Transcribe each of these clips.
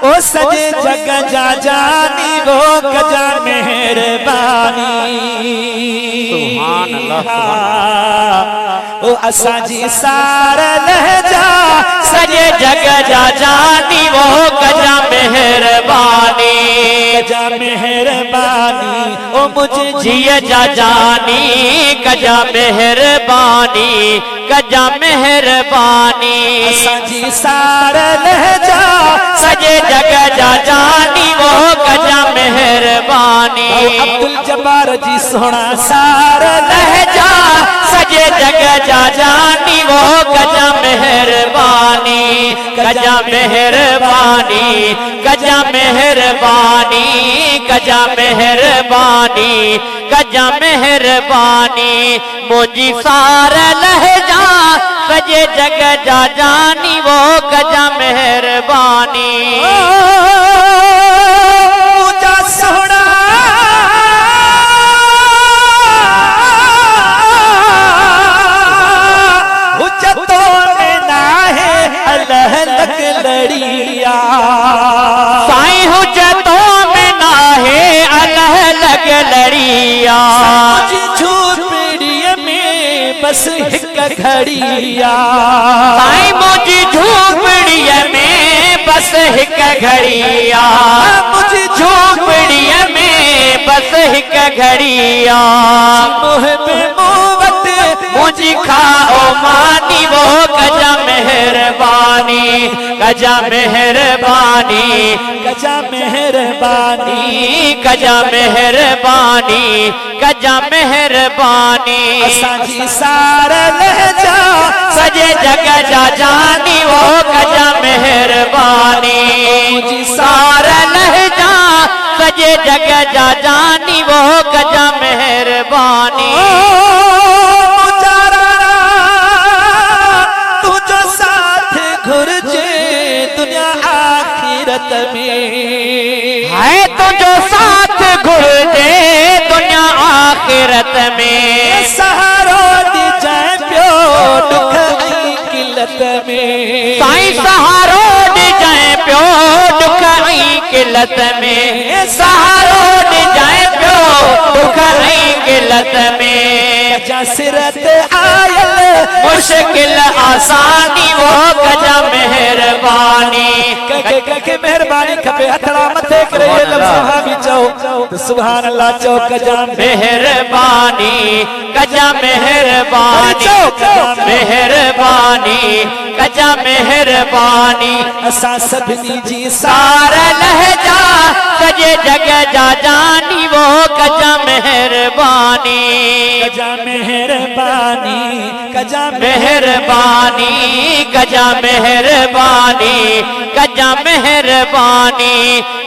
ओ सजे जग जा जानी वो कजा मेहरबानी। सुभान अल्लाह। ओ असा जी सार लहजा सजे जग जा जानी वो कजा मेहरबानी। कजा मेहरबानी ओ मुझे जिया जा जानी कजा मेहरबानी कजा मेहरबानी। असा जी सार लहजा सजे जग जा जानी वो कजा मेहरबानी। अब्दुल जब्बार जी सोना सार लहजा सजे जग जा जानी वो कजा मेहरबानी कजा मेहरबानी कजा मेहरबानी कजा मेहरबानी कजा मेहरबानी। मुझी सार लहजा सजे जग जा जानी वो कजा मेहरबानी। ऊंचा सोना लड़िया साईं हुज्जतों में ना है अलह लग लड़िया। झूपड़िया में बस हिक घड़िया साईं मुझी झूपड़िया में बस हिक घड़िया। मुझी झूपड़िया में बस हिक घड़िया। मुझी खाओ मानी वो कजा मेहरबानी कजा मेहरबानी कजा मेहरबानी कजा मेहरबानी कजा मेहरबानी। असांजी सार लहजा सजे जग जा जानी वो कजा मेहरबानी। सार लहजा सजे जग जा जानी वो कजा मेहरबानी। है तो जो साथ घुर दे दुनिया आखिरत में। सहारो दी जाए प्यो दुख आई किलत में। साईं सहारो दी जाए प्यो दुख आई किलत में। सहारो दी जाए प्यो दुख आई किलत में। कजा सिरत आयल मुश्किल आसानी वो कजा मेहरबानी के मेहरबानी खपे हथड़ा मथे करे लफ्ज़ भी चओ तो सुभान अल्लाह चओ कजा मेहरबानी कजा मेहरबानी मेहरबानी कजा मेहरबानी। असा सभनी जी सार लहजा सजे जग जा जानी वो कजा मेहरबानी कजा मेहरबानी कजा मेहरबानी कजा मेहरबानी कजा मेहरबानी।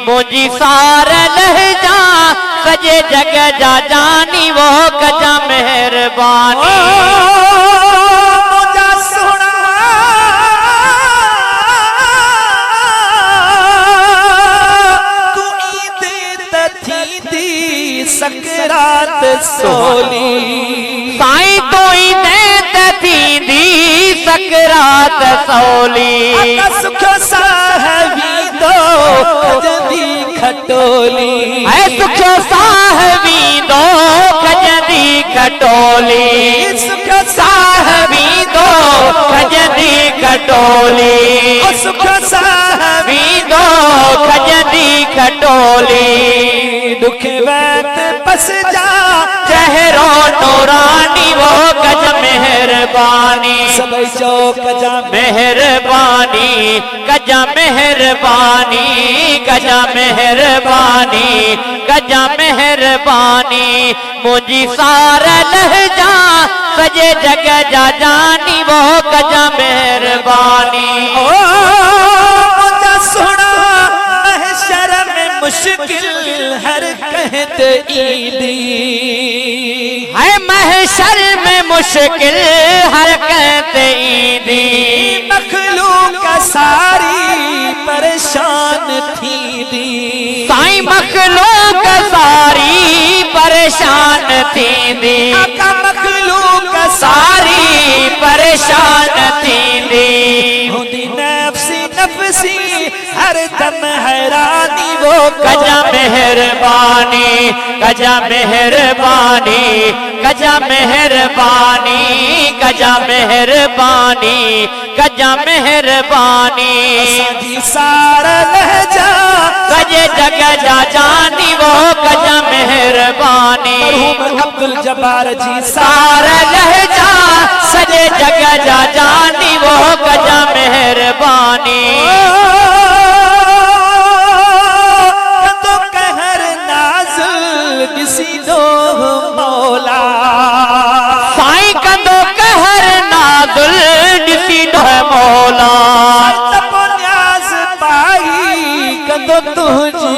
मुझी सार लहजा सजे जग जा जानी वो कजा मेहरबानी। मुझा सोना तू ईद तथी दी सकरात सोली। साईं तो ईद तथी दी सकरात सोली। सुख साहबी दो कजदी खटोली। है सुख साहबी दो कजदी खटोली। सुख साहबी दो कजदी खटोली। सुख साहबी दो कजदी खटोली। दुख वक्त बस जा चेहरो नूरानी वो कज मेहरबानी। सब चो कजा मेहरबानी कजा मेहरबानी कजा मेहरबानी कजा मेहरबानी। मुझी सार लहजा सजे जग जा जानी वो कजा मेहरबानी। ओ मुझा सुना महशर में मुश्किल हर कहते ईदी। है महशर में मुश्किल हर कहते ईदी। मखलूक सारी परेशान थी दी। साईं मखलूक सारी परेशान थी दी। मखलूक सारी परेशान थी दी। नफसी नफसी हर हम हैरानी वो कजा मेहरबानी, कजा मेहरबानी, कजा मेहरबानी, कजा मेहरबानी, कजा मेहरबानी। असांजी सारा लहजा कजे जग जा जानी वो कजा मेहरबानी। मरहूम अब्दुल जब्बार जी सारा लहजा सजे जग जा जानी वो कजा मेहरबानी। तो कहर नाज़िल ॾिसी दो मौला साईं कंदो कहर नाज़िल ॾिसी दो मौला। तपो न्याज़ पाई कंदो तुंहिंजी